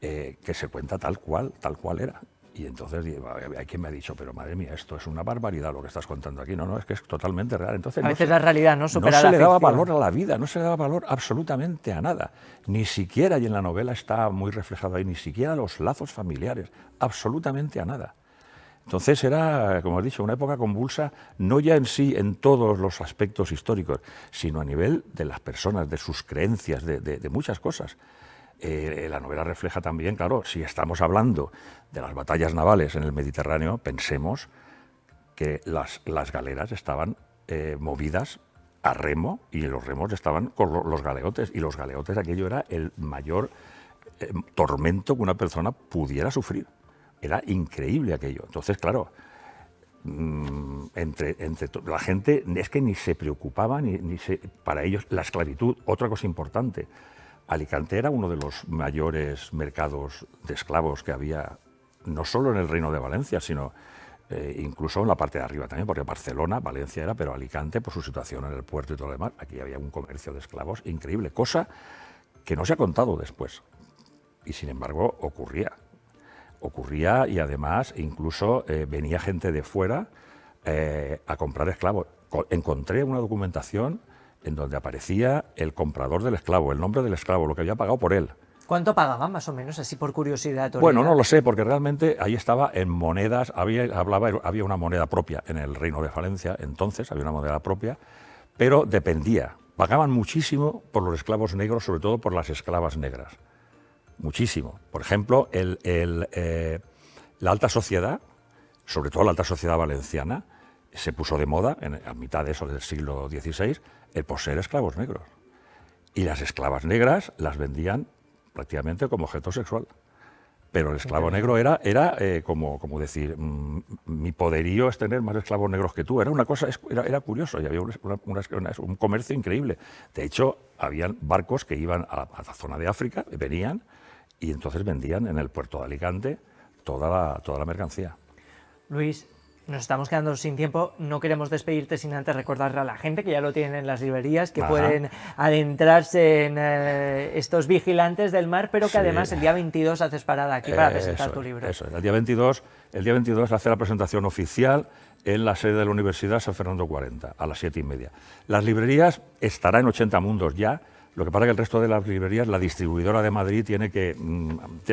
que se cuenta tal cual era. Y entonces hay quien me ha dicho, pero madre mía, esto es una barbaridad lo que estás contando aquí. No, es que es totalmente real. Entonces, a veces la realidad no supera la ficción. No se le daba valor a la vida, no se le daba valor absolutamente a nada. Ni siquiera, y en la novela está muy reflejado ahí, ni siquiera los lazos familiares, absolutamente a nada. Entonces era, como he dicho, una época convulsa, no ya en sí en todos los aspectos históricos, sino a nivel de las personas, de sus creencias, de muchas cosas. La novela refleja también, claro, si estamos hablando de las batallas navales en el Mediterráneo, pensemos que las galeras estaban movidas a remo y los remos estaban con los galeotes, y los galeotes, aquello era el mayor tormento que una persona pudiera sufrir. Era increíble aquello. Entonces, claro, la gente es que ni se preocupaba, para ellos la esclavitud, otra cosa importante. Alicante era uno de los mayores mercados de esclavos que había, no solo en el Reino de Valencia, sino incluso en la parte de arriba también, porque Barcelona, Valencia era, pero Alicante, por su situación en el puerto y todo lo demás, aquí había un comercio de esclavos increíble, cosa que no se ha contado después. Y sin embargo ocurría y además incluso venía gente de fuera a comprar esclavos. Encontré una documentación en donde aparecía el comprador del esclavo, el nombre del esclavo, lo que había pagado por él. ¿Cuánto pagaban más o menos, así por curiosidad? Bueno, no lo sé, porque realmente ahí estaba en monedas, había una moneda propia en el Reino de Valencia, entonces había una moneda propia, pero dependía. Pagaban muchísimo por los esclavos negros, sobre todo por las esclavas negras. Muchísimo. Por ejemplo, la alta sociedad, sobre todo la alta sociedad valenciana, se puso de moda a mitad de eso del siglo XVI el poseer esclavos negros. Y las esclavas negras las vendían prácticamente como objeto sexual. Pero el esclavo negro era como decir, mi poderío es tener más esclavos negros que tú. Era una cosa, era curioso, y había un comercio increíble. De hecho, habían barcos que iban a la zona de África, venían, y entonces vendían en el puerto de Alicante toda la mercancía. Luis, nos estamos quedando sin tiempo, no queremos despedirte sin antes recordarle a la gente que ya lo tienen en las librerías, que pueden adentrarse en estos vigilantes del mar, pero que además el día 22 haces parada aquí para presentar tu libro. Eso, el día 22 hace la presentación oficial en la sede de la Universidad San Fernando 40, a las 7:30. Las librerías estará en 80 mundos ya. Lo que pasa es que el resto de las librerías, la distribuidora de Madrid tiene que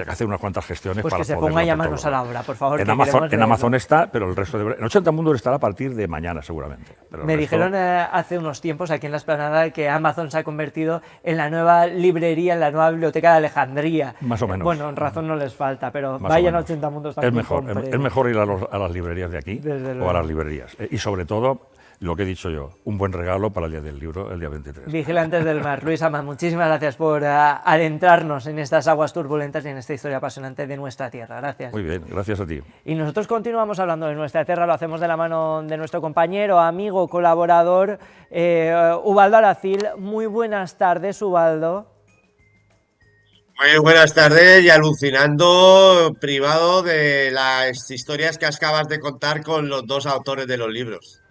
hacer unas cuantas gestiones pues para que se ponga ya manos a la obra, por favor. En Amazon está, pero el resto en 80 mundos estará a partir de mañana seguramente. Me dijeron hace unos tiempos aquí en La Esplanada que Amazon se ha convertido en la nueva librería, en la nueva biblioteca de Alejandría. Más o menos. Bueno, razón no les falta, pero vayan a 80 mundos también. Es mejor ir a las librerías de aquí o a las librerías. Y sobre todo, lo que he dicho yo, un buen regalo para el Día del Libro, el día 23. Vigilantes del Mar. Luis Amat, muchísimas gracias por adentrarnos en estas aguas turbulentas y en esta historia apasionante de nuestra tierra. Gracias. Muy bien, gracias a ti. Y nosotros continuamos hablando de nuestra tierra, lo hacemos de la mano de nuestro compañero, amigo, colaborador, Ubaldo Aracil. Muy buenas tardes, Ubaldo. Muy buenas tardes y alucinando privado de las historias que acabas de contar con los dos autores de los libros.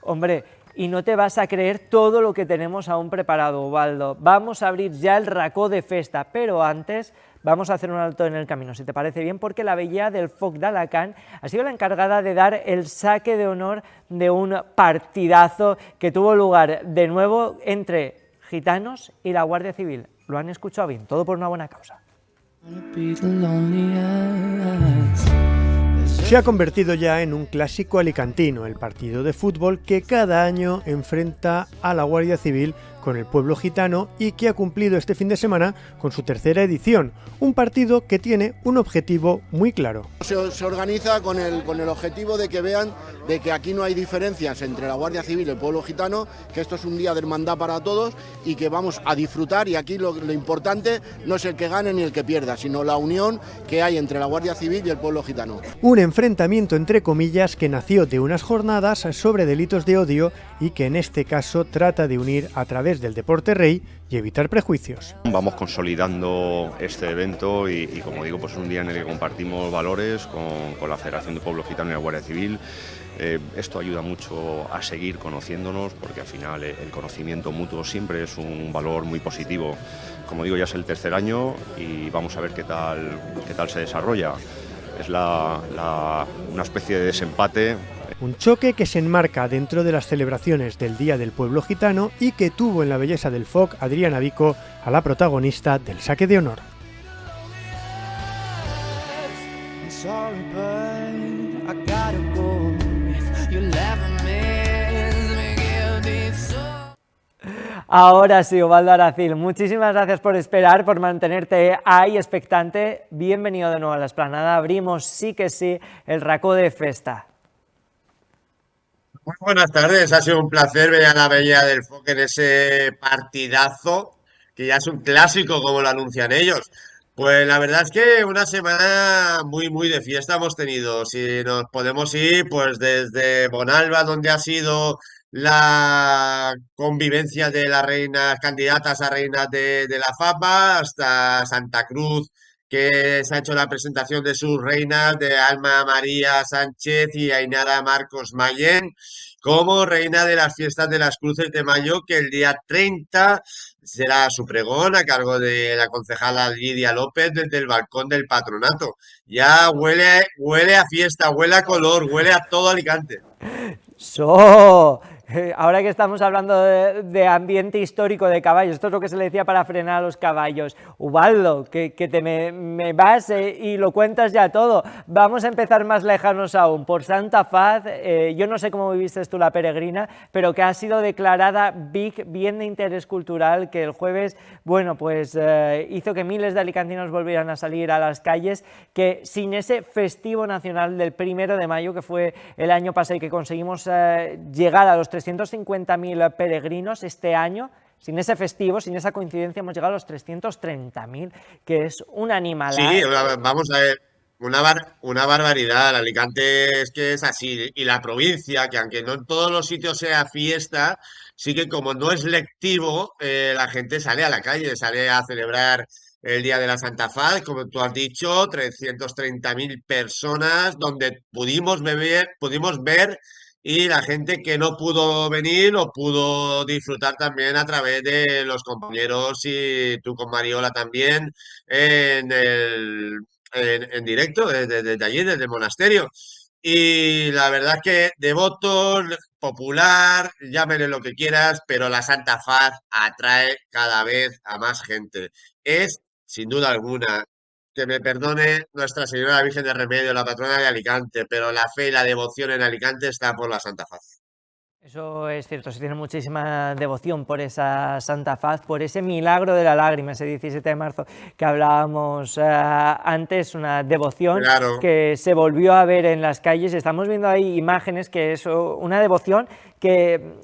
Hombre, y no te vas a creer todo lo que tenemos aún preparado, Ubaldo. Vamos a abrir ya el racó de festa, pero antes vamos a hacer un alto en el camino, si te parece bien, porque la Vella del Foc d'Alacant ha sido la encargada de dar el saque de honor de un partidazo que tuvo lugar de nuevo entre gitanos y la Guardia Civil. Lo han escuchado bien, todo por una buena causa. Se ha convertido ya en un clásico alicantino, el partido de fútbol que cada año enfrenta a la Guardia Civil con el pueblo gitano y que ha cumplido este fin de semana con su tercera edición, un partido que tiene un objetivo muy claro. Se organiza con el objetivo de que vean de que aquí no hay diferencias entre la Guardia Civil y el pueblo gitano, que esto es un día de hermandad para todos y que vamos a disfrutar, y aquí lo importante no es el que gane ni el que pierda, sino la unión que hay entre la Guardia Civil y el pueblo gitano. Un enfrentamiento entre comillas que nació de unas jornadas sobre delitos de odio y que en este caso trata de unir a través del deporte rey y evitar prejuicios. Vamos consolidando este evento y como digo, pues es un día en el que compartimos valores con la Federación de Pueblo Gitano y la Guardia Civil. Esto ayuda mucho a seguir conociéndonos, porque al final el conocimiento mutuo siempre es un valor muy positivo. Como digo, ya es el tercer año y vamos a ver qué tal se desarrolla. Es una especie de desempate. Un choque que se enmarca dentro de las celebraciones del Día del Pueblo Gitano y que tuvo en la Bellesa del Foc Adriana Vico a la protagonista del saque de honor. Ahora sí, Ubaldo Aracil, muchísimas gracias por esperar, por mantenerte ahí expectante. Bienvenido de nuevo a la Esplanada. Abrimos, sí que sí, el racó de festa. Muy buenas tardes, ha sido un placer ver a la Bella del Foc en ese partidazo, que ya es un clásico como lo anuncian ellos. Pues la verdad es que una semana muy de fiesta hemos tenido. Si nos podemos ir, pues desde Bonalba, donde ha sido la convivencia de las reinas, candidatas a reinas de la FAPA, hasta Santa Cruz, que se ha hecho la presentación de sus reinas, de Alma María Sánchez y Ainara Marcos Mayén, como reina de las fiestas de las Cruces de Mayo, que el día 30 será su pregón a cargo de la concejala Lidia López desde el balcón del patronato. Ya huele a fiesta, huele a color, huele a todo Alicante. Ahora que estamos hablando de ambiente histórico de caballos, esto es lo que se le decía para frenar a los caballos. Ubaldo, que me vas y lo cuentas ya todo. Vamos a empezar más lejanos aún, por Santa Faz. Yo no sé cómo viviste tú la peregrina, pero que ha sido declarada bien de interés cultural, que el jueves, bueno, pues hizo que miles de alicantinos volvieran a salir a las calles, que sin ese festivo nacional del 1 de mayo, que fue el año pasado y que conseguimos llegar a los 350.000 peregrinos este año, sin ese festivo, sin esa coincidencia, hemos llegado a los 330.000, que es una animalada. Sí, vamos a ver, una barbaridad. Alicante es que es así. Y la provincia, que aunque no en todos los sitios sea fiesta, sí que como no es lectivo, la gente sale a la calle, sale a celebrar el Día de la Santa Faz, como tú has dicho, 330.000 personas, donde pudimos ver y la gente que no pudo venir lo pudo disfrutar también a través de los compañeros y tú con Mariola también en directo desde allí, desde el monasterio. Y la verdad es que devotos, popular, llámenle lo que quieras, pero la Santa Faz atrae cada vez a más gente. Es, sin duda alguna, que me perdone Nuestra Señora Virgen de Remedio, la patrona de Alicante, pero la fe y la devoción en Alicante está por la Santa Faz. Eso es cierto, se tiene muchísima devoción por esa Santa Faz, por ese milagro de la lágrima, ese 17 de marzo que hablábamos antes, una devoción Claro. que se volvió a ver en las calles. Estamos viendo ahí imágenes que es una devoción que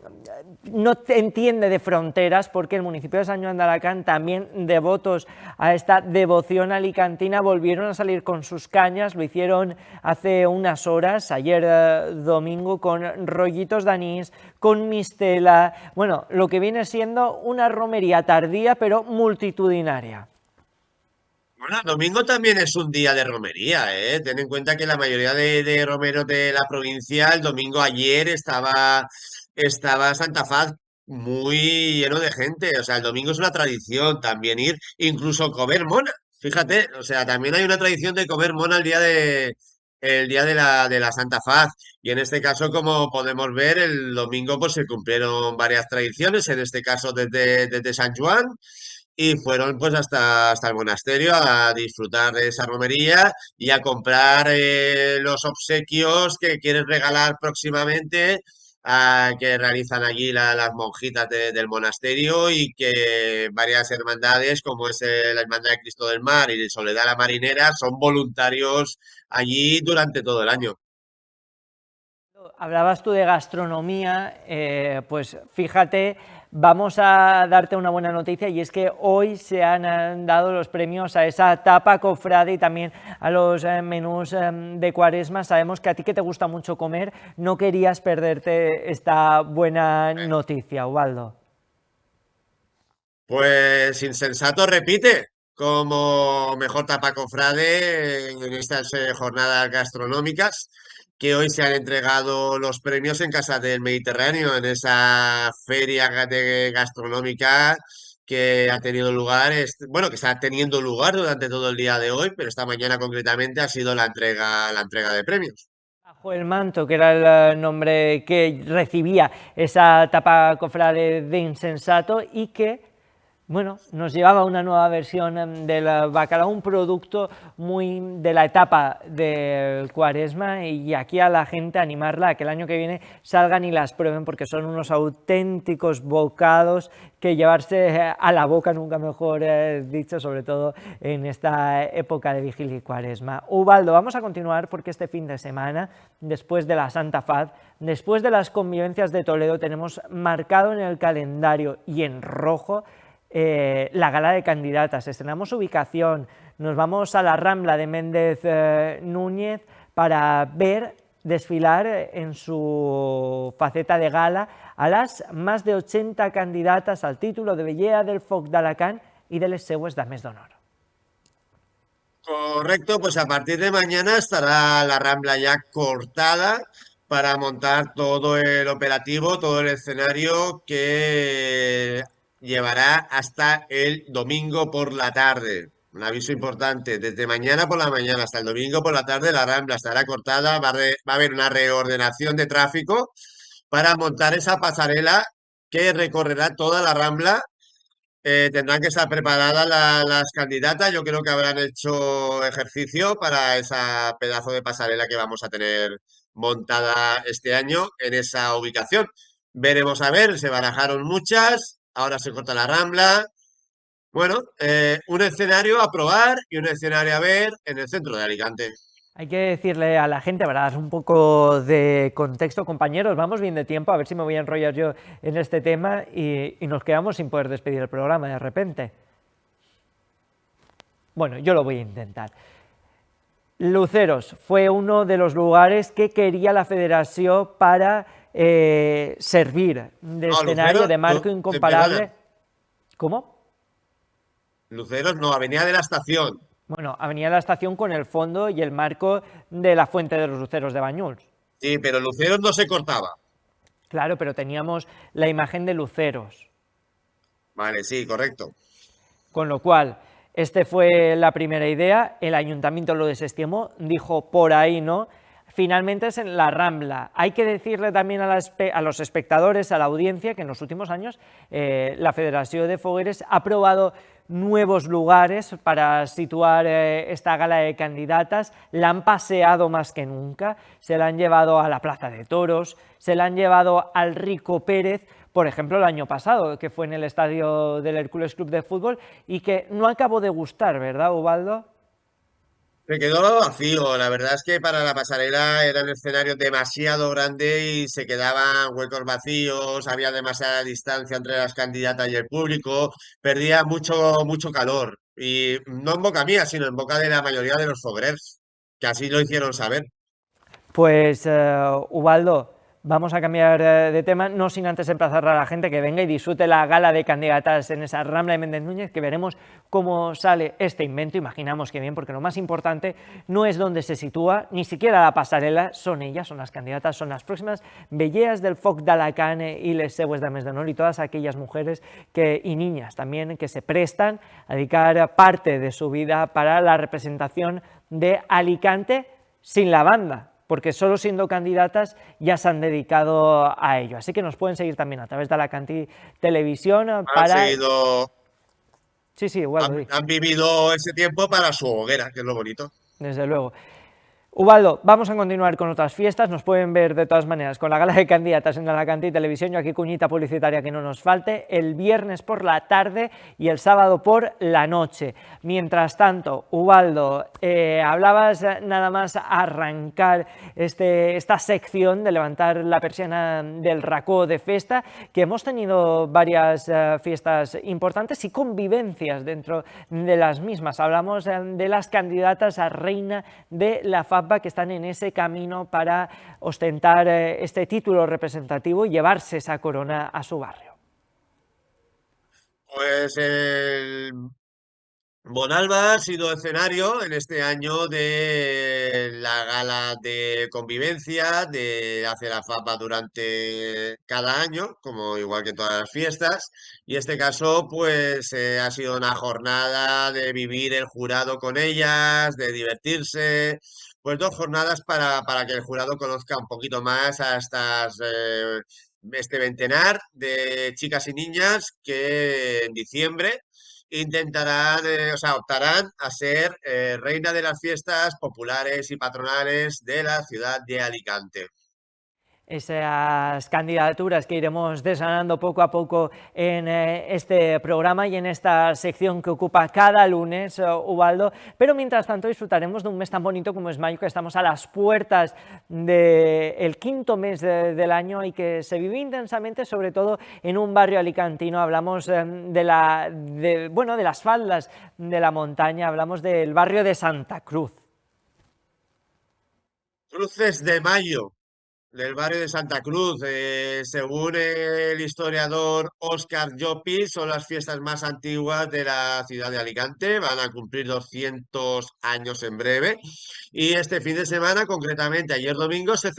no entiende de fronteras, porque el municipio de Sant Joan d'Alacant, también devotos a esta devoción alicantina, volvieron a salir con sus cañas. Lo hicieron hace unas horas, ayer domingo, con rollitos de anís, con mistela, bueno, lo que viene siendo una romería tardía pero multitudinaria. Bueno, el domingo también es un día de romería, ¿eh? Ten en cuenta que la mayoría de romeros de la provincia, el domingo ayer estaba Santa Faz muy lleno de gente. O sea, el domingo es una tradición también ir, incluso comer mona. Fíjate, o sea, también hay una tradición de comer mona el día de la Santa Faz. Y en este caso, como podemos ver, el domingo pues se cumplieron varias tradiciones, en este caso desde San Juan. Y fueron pues hasta el monasterio a disfrutar de esa romería y a comprar los obsequios que quieres regalar próximamente, que realizan allí las monjitas del monasterio, y que varias hermandades, como es la Hermandad de Cristo del Mar y de Soledad la Marinera, son voluntarios allí durante todo el año. Hablabas tú de gastronomía, pues fíjate, vamos a darte una buena noticia, y es que hoy se han dado los premios a esa tapa cofrade y también a los menús de Cuaresma. Sabemos que a ti, que te gusta mucho comer, no querías perderte esta buena noticia, Ubaldo. Pues Insensato repite como mejor tapa cofrade en estas jornadas gastronómicas, que hoy se han entregado los premios en Casa del Mediterráneo, en esa feria gastronómica que ha tenido lugar, bueno, que está teniendo lugar durante todo el día de hoy, pero esta mañana concretamente ha sido la entrega de premios. Bajo el manto, que era el nombre que recibía esa tapa cofrade de Insensato, y que, bueno, nos llevaba una nueva versión del bacalao, un producto muy de la etapa de Cuaresma, y aquí a la gente animarla a que el año que viene salgan y las prueben, porque son unos auténticos bocados que llevarse a la boca, nunca mejor dicho, sobre todo en esta época de Vigilia y Cuaresma. Ubaldo, vamos a continuar, porque este fin de semana, después de la Santa Faz, después de las convivencias de Toledo, tenemos marcado en el calendario y en rojo la gala de candidatas. Estrenamos ubicación, nos vamos a la Rambla de Méndez Núñez para ver desfilar en su faceta de gala a las más de 80 candidatas al título de Bellea del Foc d'Alacant y de les seues dames d'honor. Correcto, pues a partir de mañana estará la Rambla ya cortada para montar todo el operativo, todo el escenario que llevará hasta el domingo por la tarde. Un aviso importante: desde mañana por la mañana hasta el domingo por la tarde la Rambla estará cortada, va a haber una reordenación de tráfico para montar esa pasarela que recorrerá toda la Rambla. Tendrán que estar preparadas las candidatas. Yo creo que habrán hecho ejercicio para esa pedazo de pasarela que vamos a tener montada este año en esa ubicación. Veremos a ver, se barajaron muchas, ahora se corta la Rambla. Bueno, un escenario a probar y un escenario a ver en el centro de Alicante. Hay que decirle a la gente, para dar un poco de contexto, compañeros, vamos bien de tiempo, a ver si me voy a enrollar yo en este tema y nos quedamos sin poder despedir el programa de repente. Bueno, yo lo voy a intentar. Luceros fue uno de los lugares que quería la Federación para servir de escenario, Luceros, de marco incomparable. ¿Cómo? Luceros no, Avenida de la Estación. Bueno, Avenida de la Estación, con el fondo y el marco de la Fuente de los Luceros de Bañuls. Sí, pero Luceros no se cortaba. Claro, pero teníamos la imagen de Luceros. Vale, sí, correcto. Con lo cual, fue la primera idea, el ayuntamiento lo desestimó, dijo por ahí no. finalmente es en la Rambla. Hay que decirle también a los espectadores, a la audiencia, que en los últimos años la Federación de Fogueres ha probado nuevos lugares para situar esta gala de candidatas. La han paseado más que nunca, se la han llevado a la Plaza de Toros, se la han llevado al Rico Pérez, por ejemplo, el año pasado, que fue en el estadio del Hércules Club de Fútbol, y que no acabó de gustar, ¿verdad, Ubaldo? Se quedó vacío, la verdad es que para la pasarela era un escenario demasiado grande y se quedaban huecos vacíos, había demasiada distancia entre las candidatas y el público, perdía mucho calor, y no en boca mía, sino en boca de la mayoría de los foguerers, que así lo hicieron saber. Pues, Ubaldo, vamos a cambiar de tema, no sin antes emplazar a la gente que venga y disfrute la gala de candidatas en esa Rambla de Méndez Núñez, que veremos cómo sale este invento. Imaginamos que bien, porque lo más importante no es dónde se sitúa, ni siquiera la pasarela, son ellas, son las candidatas, son las próximas velleas del Foc d'Alacant y les seues dames d'honor, y todas aquellas mujeres y niñas también que se prestan a dedicar parte de su vida para la representación de Alicante sin la banda, porque solo siendo candidatas ya se han dedicado a ello. Así que nos pueden seguir también a través de Alacantí Televisión para... Sí, Ubaldo. Han vivido ese tiempo para su hoguera, que es lo bonito. Desde luego. Ubaldo, vamos a continuar con otras fiestas, nos pueden ver de todas maneras con la gala de candidatas en Alacantí Televisión, yo aquí cuñita publicitaria que no nos falte, el viernes por la tarde y el sábado por la noche. Mientras tanto, Ubaldo, hablabas nada más arrancar esta sección de levantar la persiana del racó de festa, que hemos tenido varias fiestas importantes y convivencias dentro de las mismas. Hablamos de las candidatas a reina de la FAPA, que están en ese camino para ostentar este título representativo y llevarse esa corona a su barrio. Pues el Bonalba ha sido escenario en este año de la gala de convivencia de hace la FAPA durante cada año, como igual que todas las fiestas, y este caso pues ha sido una jornada de vivir el jurado con ellas, de divertirse, pues 2 jornadas para que el jurado conozca un poquito más a este ventenar de chicas y niñas que en diciembre intentarán, optarán a ser reina de las fiestas populares y patronales de la ciudad de Alicante. Esas candidaturas que iremos desgranando poco a poco en este programa y en esta sección que ocupa cada lunes, Ubaldo, pero mientras tanto disfrutaremos de un mes tan bonito como es mayo, que estamos a las puertas del quinto mes del año y que se vive intensamente, sobre todo en un barrio alicantino. Hablamos de las faldas de la montaña, hablamos del barrio de Santa Cruz. Cruces de Mayo, del barrio de Santa Cruz. Según el historiador Óscar Llopis, son las fiestas más antiguas de la ciudad de Alicante, van a cumplir 200 años en breve, y este fin de semana, concretamente ayer domingo, se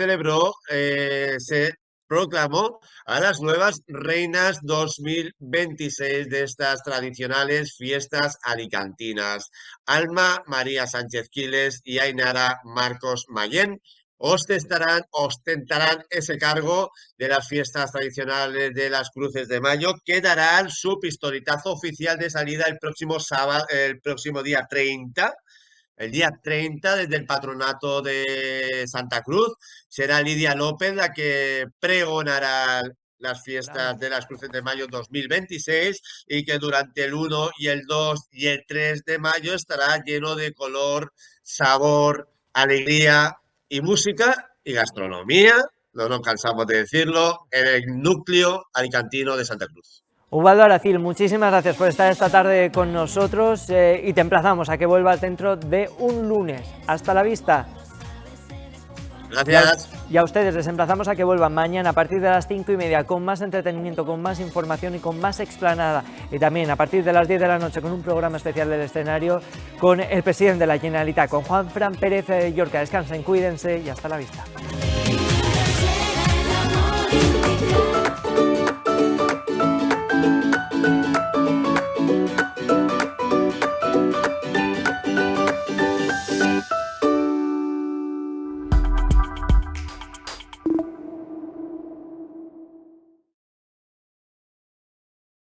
proclamó a las nuevas reinas 2026 de estas tradicionales fiestas alicantinas: Alma María Sánchez Quiles y Ainara Marcos Mayén ostentarán ese cargo de las fiestas tradicionales de las Cruces de Mayo, que darán su pistoletazo oficial de salida el próximo día 30. El día 30, desde el patronato de Santa Cruz, será Lidia López la que pregonará las fiestas de las Cruces de Mayo 2026, y que durante el 1 y el 2 y el 3 de mayo estará lleno de color, sabor, alegría y música y gastronomía, no nos cansamos de decirlo, en el núcleo alicantino de Santa Cruz. Ubaldo Aracil, muchísimas gracias por estar esta tarde con nosotros y te emplazamos a que vuelvas dentro de un lunes. Hasta la vista. Gracias. Y a ustedes les emplazamos a que vuelvan mañana a partir de las 5:30 con más entretenimiento, con más información y con más explanada. Y también a partir de las 10 de la noche con un programa especial del escenario con el presidente de la Generalitat, con Juanfran Pérez Llorca. Descansen, cuídense y hasta la vista.